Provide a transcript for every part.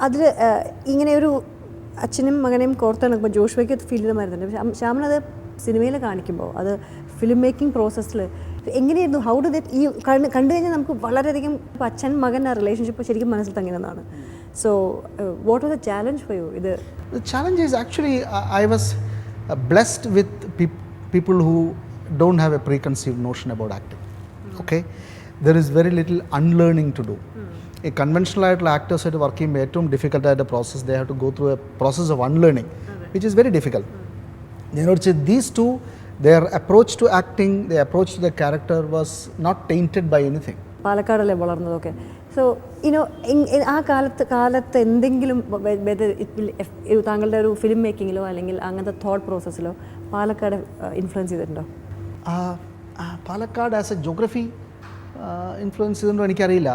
അതിൽ ഇങ്ങനെ ഒരു അച്ഛനും മകനെയും കോർത്തിണക്കുമ്പോൾ ജോഷുവയ്ക്ക് ഫീൽ ചെയ്ത മാതിരി തന്നെ. പക്ഷേ ശ്യാമനത് സിനിമയിൽ കാണിക്കുമ്പോൾ അത് ഫിലിം മേക്കിംഗ് പ്രോസസ്സിൽ എങ്ങനെയായിരുന്നു? ഹൗ ഡു ദറ്റ് ഈ കണ്ടു കഴിഞ്ഞാൽ നമുക്ക് വളരെയധികം അച്ഛൻ മകൻ ആ റിലേഷൻഷിപ്പ് ശരിക്കും മനസ്സിൽ തങ്ങുന്നതാണ്. So what was the challenge for you? ഇത് The challenge is actually I was blessed with people who don't have a preconceived notion about acting. Okay, there is very little unlearning to do. A conventional ആയിട്ടുള്ള ആക്ടേഴ്സായിട്ട് work ചെയ്യുമ്പോൾ ഏറ്റവും difficult ആയിട്ട് process they have to go through a process of unlearning which is very difficult. നേരെ these two their approach to acting, their approach to the character was not tainted by anything. പാലക്കാടല്ലേ വളർന്നതൊക്കെ. So you know ആ കാലത്ത് എന്തെങ്കിലും താങ്കളുടെ ഒരു film മേക്കിങ്ങിലോ അല്ലെങ്കിൽ അങ്ങനത്തെ തോട്ട് പ്രോസസ്സിലോ പാലക്കാട് ഇൻഫ്ലുവൻസ് ചെയ്തിട്ടുണ്ടോ? Palakkad as A geography influence ചെയ്തിട്ടുണ്ടോ എനിക്കറിയില്ല.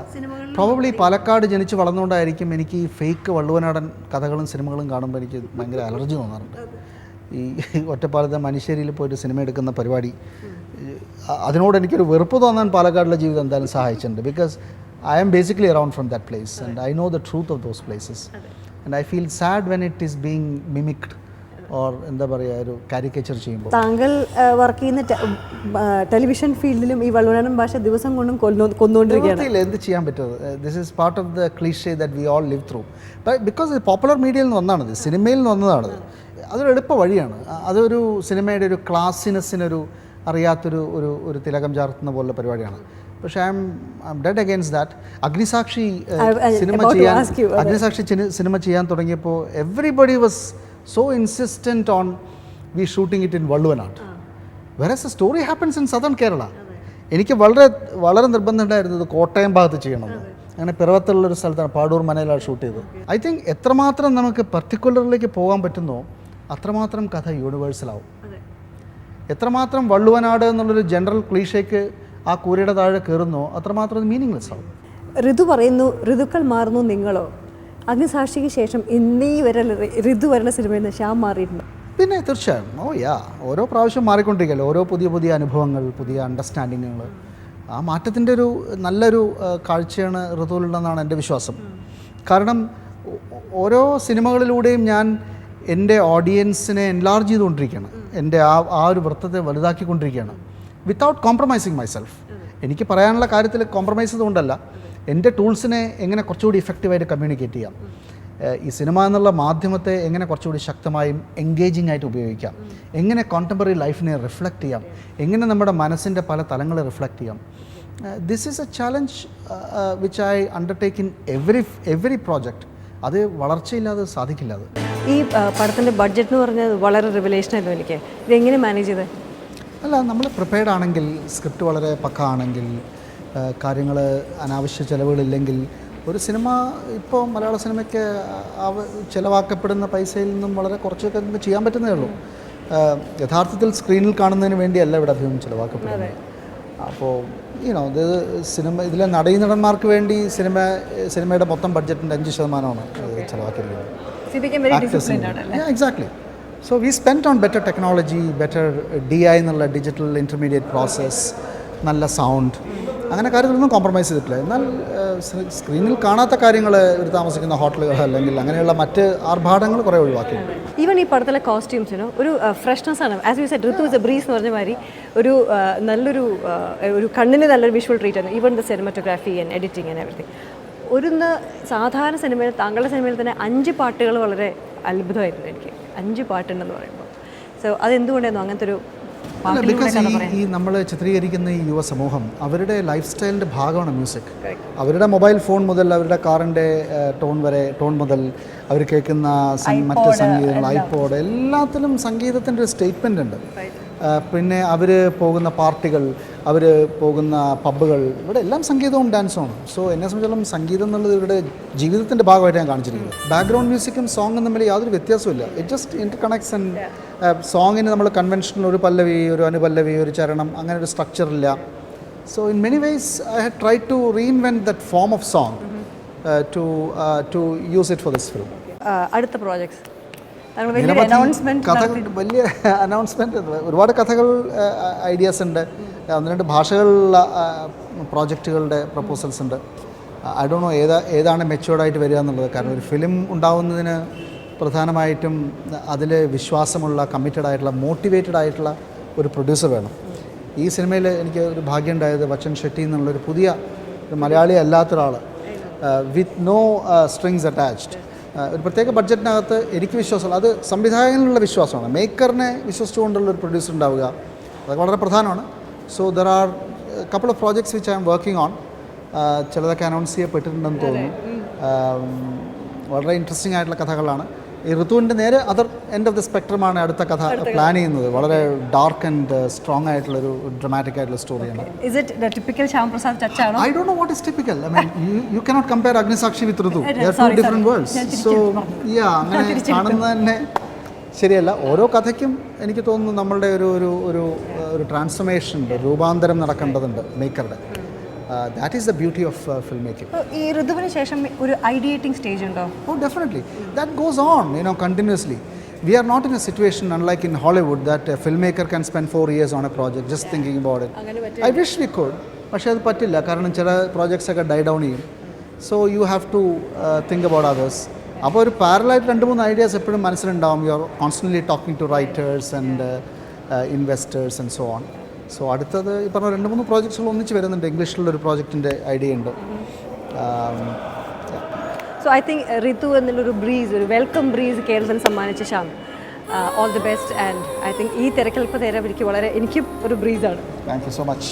പ്രോബബ്ലി പാലക്കാട് ജനിച്ച് വളർന്നുകൊണ്ടായിരിക്കും എനിക്ക് ഈ ഫേക്ക് വള്ളുവനാടൻ കഥകളും സിനിമകളും കാണുമ്പോൾ എനിക്ക് ഭയങ്കര അലർജി തോന്നാറുണ്ട്. ഈ ഒറ്റപ്പാലത്തെ മനുഷ്യരിയിൽ പോയിട്ട് സിനിമ എടുക്കുന്ന പരിപാടി, അതിനോട് എനിക്കൊരു വെറുപ്പ് തോന്നാൻ പാലക്കാടിലെ ജീവിതം എന്തായാലും സഹായിച്ചിട്ടുണ്ട്. Because I am basically around from that place and I know the truth of those places. And I feel sad when it is being mimicked or എന്താ പറയുക ഒരു കാരിക്കേച്ചർ ചെയ്യുമ്പോൾ. താങ്കൾ വർക്ക് ചെയ്യുന്ന ടെലിവിഷൻ ഫീൽഡിലും ഈ വള്ളുവനാടൻ ഭാഷ ദിവസം കൊണ്ടും കൊന്നുകൊണ്ടിരിക്കുകയാണ്. എന്ത് ചെയ്യാൻ പറ്റുന്നത്? This is part of the cliché that we all live through. Because popular മീഡിയയിൽ നിന്ന് വന്നതാണത്, സിനിമയിൽ നിന്ന് വന്നതാണത്. അതൊരു എളുപ്പ വഴിയാണ്. അതൊരു സിനിമയുടെ ഒരു ക്ലാസിനെസ്സിനൊരു അറിയാത്തൊരു ഒരു തിലകം ചാർത്തുന്ന പോലുള്ള പരിപാടിയാണ്. പക്ഷേ I'm dead against that. Agnisakshi സിനിമ ചെയ്യാൻ തുടങ്ങിയപ്പോൾ everybody was so insistent on we shooting it in Valluvanad, whereas the story happens in southern Kerala. എനിക്ക് വളരെ നിർബന്ധം ഉണ്ടായിരുന്നത് കോട്ടയം ഭാഗത്ത് ചെയ്യണമെന്ന്. അങ്ങനെ പിറവത്തുള്ളൊരു സ്ഥലത്താണ്, പാടൂർ മനയിലാണ് ഷൂട്ട് ചെയ്തത്. ഐ തിങ്ക് എത്രമാത്രം നമുക്ക് പർട്ടിക്കുലറിലേക്ക് പോകാൻ പറ്റുന്നോ അത്രമാത്രം കഥ യൂണിവേഴ്സലാവും. എത്രമാത്രം വള്ളുവനാട് എന്നുള്ളൊരു ജനറൽ ക്ലീഷയ്ക്ക് ആ കൂരയുടെ താഴെ കയറുന്നോ അത്രമാത്രം അത് മീനിങ്ലെസ് ആവും. ഋതു പറയുന്നു ഋതുക്കൾ മാറുന്നു, നിങ്ങളോ? അഗ്നിസാക്ഷിക്ക് ശേഷം ഇന്നീ വരെ ഋതു വരുന്ന സിനിമയിൽ നിന്ന് ശ്യാം മാറിയിട്ടുണ്ട്. പിന്നെ തീർച്ചയായും ഓരോ പ്രാവശ്യം മാറിക്കൊണ്ടിരിക്കുകയല്ലോ. ഓരോ പുതിയ അനുഭവങ്ങൾ, പുതിയ അണ്ടർസ്റ്റാൻഡിങ്ങുകൾ. ആ മാറ്റത്തിൻ്റെ ഒരു നല്ലൊരു കാഴ്ചയാണ് ഋതുവിലുണ്ടെന്നാണ് എൻ്റെ വിശ്വാസം. കാരണം ഓരോ സിനിമകളിലൂടെയും ഞാൻ എൻ്റെ ഓഡിയൻസിനെ എൻലാർജ് ചെയ്തുകൊണ്ടിരിക്കുകയാണ്, എൻ്റെ ആ ഒരു വൃത്തത്തെ വലുതാക്കിക്കൊണ്ടിരിക്കുകയാണ്, വിത്തൗട്ട് കോംപ്രമൈസിങ് മൈസെൽഫ്. എനിക്ക് പറയാനുള്ള കാര്യത്തിൽ കോംപ്രമൈസ് ചെയ്തുകൊണ്ടല്ല, എൻ്റെ ടൂൾസിനെ എങ്ങനെ കുറച്ചുകൂടി ഇഫക്റ്റീവായിട്ട് കമ്മ്യൂണിക്കേറ്റ് ചെയ്യാം, ഈ സിനിമ എന്നുള്ള മാധ്യമത്തെ എങ്ങനെ കുറച്ചുകൂടി ശക്തമായും എൻഗേജിങ് ആയിട്ട് ഉപയോഗിക്കാം, എങ്ങനെ കോണ്ടംപററി ലൈഫിനെ റിഫ്ലക്റ്റ് ചെയ്യാം, എങ്ങനെ നമ്മുടെ മനസ്സിൻ്റെ പല തലങ്ങളെ റിഫ്ലക്റ്റ് ചെയ്യാം. This is A challenge which I undertake in every project. അത് വളർച്ചയില്ലാതെ സാധിക്കില്ല. അത് ഈ പടത്തിൻ്റെ ബഡ്ജറ്റ് എന്ന് പറഞ്ഞാൽ വളരെ റിവലേഷനായിരുന്നു എനിക്ക്. ഇതെങ്ങനെ മാനേജ് ചെയ്തത്? അല്ല, നമ്മൾ പ്രിപ്പയർഡ് ആണെങ്കിൽ, സ്ക്രിപ്റ്റ് വളരെ പക്ക ആണെങ്കിൽ, കാര്യങ്ങൾ അനാവശ്യ ചിലവുകളില്ലെങ്കിൽ ഒരു സിനിമ ഇപ്പോൾ മലയാള സിനിമയ്ക്ക് ചിലവാക്കപ്പെടുന്ന പൈസയിൽ നിന്നും വളരെ കുറച്ചൊക്കെ നമുക്ക് ചെയ്യാൻ പറ്റുന്നേ ഉള്ളൂ. യഥാർത്ഥത്തിൽ സ്ക്രീനിൽ കാണുന്നതിന് വേണ്ടിയല്ല ഇവിടെ അധികം ചിലവാക്കപ്പെടുന്നത്. അപ്പോൾ ഇത് ഇതിലെ നടന്മാർക്ക് വേണ്ടി സിനിമയുടെ മൊത്തം ബഡ്ജറ്റിൻ്റെ 5% ചിലവാക്കിയിരിക്കുന്നത്. Exactly. So we spent on better technology, better DI എന്നുള്ള ഡിജിറ്റൽ ഇൻ്റർമീഡിയറ്റ് പ്രോസസ്സ്, നല്ല സൗണ്ട്, അങ്ങനെ കാര്യത്തിലൊന്നും കോംപ്രമൈസ് ചെയ്തിട്ടില്ല. എന്നാൽ സ്ക്രീനിൽ കാണാത്ത കാര്യങ്ങൾ, ഒരു താമസിക്കുന്ന ഹോട്ടലുകൾ അല്ലെങ്കിൽ അങ്ങനെയുള്ള മറ്റ് ആർഭാടങ്ങൾ കുറേ ഒഴിവാക്കി. ഈവൻ ഈ പടത്തിലെ കോസ്റ്റ്യൂംസിനോ ഒരു ഫ്രഷ്നെസ് ആണ്. As you said, Rithu is a breeze എന്ന് പറഞ്ഞ മാതിരി ഒരു നല്ലൊരു കണ്ണിന് നല്ലൊരു വിഷ്വൽ ട്രീറ്റ് ആണ്. Even the cinematography and editing and everything. സാധാരണ സിനിമയിൽ, താങ്കളുടെ സിനിമയിൽ തന്നെ 5 പാട്ടുകൾ വളരെ അത്ഭുതമായിരുന്നു എനിക്ക്. 5 പാട്ടുണ്ടെന്ന് പറയുമ്പോൾ. സോ അതെന്തുകൊണ്ടായിരുന്നു അങ്ങനത്തെ ഒരു? ബിക്കോസ് ഈ നമ്മൾ ചിത്രീകരിക്കുന്ന ഈ യുവ സമൂഹം, അവരുടെ ലൈഫ് സ്റ്റൈലിൻ്റെ ഭാഗമാണ് മ്യൂസിക്. അവരുടെ മൊബൈൽ ഫോൺ മുതൽ അവരുടെ കാറിൻ്റെ ടോൺ മുതൽ അവർ കേൾക്കുന്ന മറ്റ് സംഗീതങ്ങൾ, ഐപോഡ്, എല്ലാത്തിലും സംഗീതത്തിൻ്റെ ഒരു സ്റ്റേറ്റ്മെൻ്റ് ഉണ്ട്. പിന്നെ അവർ പോകുന്ന പാർട്ടികൾ, അവർ പോകുന്ന പബ്ബുകൾ, ഇവിടെ എല്ലാം സംഗീതവും ഡാൻസുമാണ്. സോ എന്നെ സംബന്ധിച്ചിടത്തോളം സംഗീതം എന്നുള്ളത് ഇവരുടെ ജീവിതത്തിൻ്റെ ഭാഗമായിട്ട് ഞാൻ കാണിച്ചിരിക്കുന്നത്. ബാക്ക്ഗ്രൗണ്ട് മ്യൂസിക്കും സോങ്ങും തമ്മിൽ യാതൊരു വ്യത്യാസമില്ല. It just interconnects. And സോങ്ങിന് നമ്മൾ കൺവെൻഷണൽ ഒരു പല്ലവി, ഒരു അനുപല്ലവി, ഒരു ചരണം, അങ്ങനെ ഒരു സ്ട്രക്ചർ ഇല്ല. So in many ways I had try to reinvent that form of song to use it for this film. അടുത്ത പ്രോജക്ട്സ് വലിയ അനൗൺസ്മെൻറ്റ്, ഒരുപാട് കഥകൾ, ഐഡിയാസ് ഉണ്ട്. 1-2 ഭാഷകളിലുള്ള പ്രോജക്റ്റുകളുടെ പ്രപ്പോസൽസ് ഉണ്ട്. ഐ ഡോണ്ട് നോ ഏതാണ് മെച്ചുവേർഡായിട്ട് വരിക എന്നുള്ളത്. കാരണം ഒരു ഫിലിം ഉണ്ടാവുന്നതിന് പ്രധാനമായിട്ടും അതിൽ വിശ്വാസമുള്ള, കമ്മിറ്റഡ് ആയിട്ടുള്ള, മോട്ടിവേറ്റഡ് ആയിട്ടുള്ള ഒരു പ്രൊഡ്യൂസർ വേണം. ഈ സിനിമയിൽ എനിക്ക് ഒരു ഭാഗ്യം ഉണ്ടായത് വച്ചൻ ഷെട്ടി എന്നുള്ളൊരു പുതിയ ഒരു മലയാളി അല്ലാത്തൊരാൾ വിത്ത് നോ സ്ട്രിങ്സ് അറ്റാച്ച്ഡ്, ഒരു പ്രത്യേക ബഡ്ജറ്റിനകത്ത് എനിക്ക് വിശ്വാസമുള്ള, അത് സംവിധായകനുള്ള വിശ്വാസമാണ്, മേക്കറിനെ വിശ്വസിച്ചുകൊണ്ടുള്ള ഒരു പ്രൊഡ്യൂസർ ഉണ്ടാവുക, അതൊക്കെ വളരെ പ്രധാനമാണ്. So there are couple of projects which I am working on. ചിലതൊക്കെ അനൗൺസ് ചെയ്യപ്പെട്ടിട്ടുണ്ടെന്ന് തോന്നുന്നു. വളരെ ഇൻട്രസ്റ്റിംഗ് ആയിട്ടുള്ള കഥകളാണ്. ഈ ഋതുവിൻ്റെ നേരെ അതർ എൻഡ് ഓഫ് ദി സ്പെക്ട്രമാണ് അടുത്ത കഥ പ്ലാൻ ചെയ്യുന്നത്. വളരെ ഡാർക്ക് ആൻഡ് സ്ട്രോങ് ആയിട്ടുള്ളൊരു ഡ്രമാറ്റിക് ആയിട്ടുള്ള സ്റ്റോറിയാണ്. Is it the typical Shyamaprasad touch ആണോ? I don't know what is typical. I mean, you cannot compare Agnisakshi with Ritu. They are two different worlds. So, yeah, അങ്ങനെ കാണുന്നത് തന്നെ ശരിയല്ല. ഓരോ കഥയ്ക്കും എനിക്ക് തോന്നുന്നു നമ്മളുടെ ഒരു ട്രാൻസ്ഫർമേഷൻ ഉണ്ട്, രൂപാന്തരം നടക്കേണ്ടതുണ്ട് മേക്കറുടെ. That is the beauty of filmmaking. ഈ ഋതുവിന് ശേഷം ഒരു ഐഡിയേറ്റിംഗ് സ്റ്റേജ് ഉണ്ടോ? Oh, definitely. That goes on, continuously. We are not in a situation, unlike in Hollywood, that a filmmaker can spend 4 years on a project just thinking about it. I wish we could, പക്ഷേ അത് പറ്റില്ല. കാരണം ചില projects ഒക്കെ die down ചെയ്യും. So you have to think about others. അപ്പോൾ ഒരു പാരലായിട്ട് 2-3 ഐഡിയാസ് എപ്പോഴും മനസ്സിലുണ്ടാവും. You are constantly talking to writers and investors and so on. So അടുത്തത് ഈ പറഞ്ഞ 2-3 പ്രോജക്ട്സുകൾ ഒന്നിച്ച് വരുന്നുണ്ട്. ഇംഗ്ലീഷിലുള്ളൊരു പ്രോജക്റ്റിൻ്റെ ഐഡിയ ഉണ്ട്. സോ ഐ തിങ്ക് ഋതു എന്നുള്ളൊരു ബ്രീസ്, ഒരു വെൽക്കം ബ്രീസ് കേരളത്തിന് സമ്മാനിച്ച Shyam, all the best. And I think ഈ തിരക്കിൽ ഇപ്പോൾ നേരെ എനിക്കും ഒരു ബ്രീസാണ്. Thank you so much.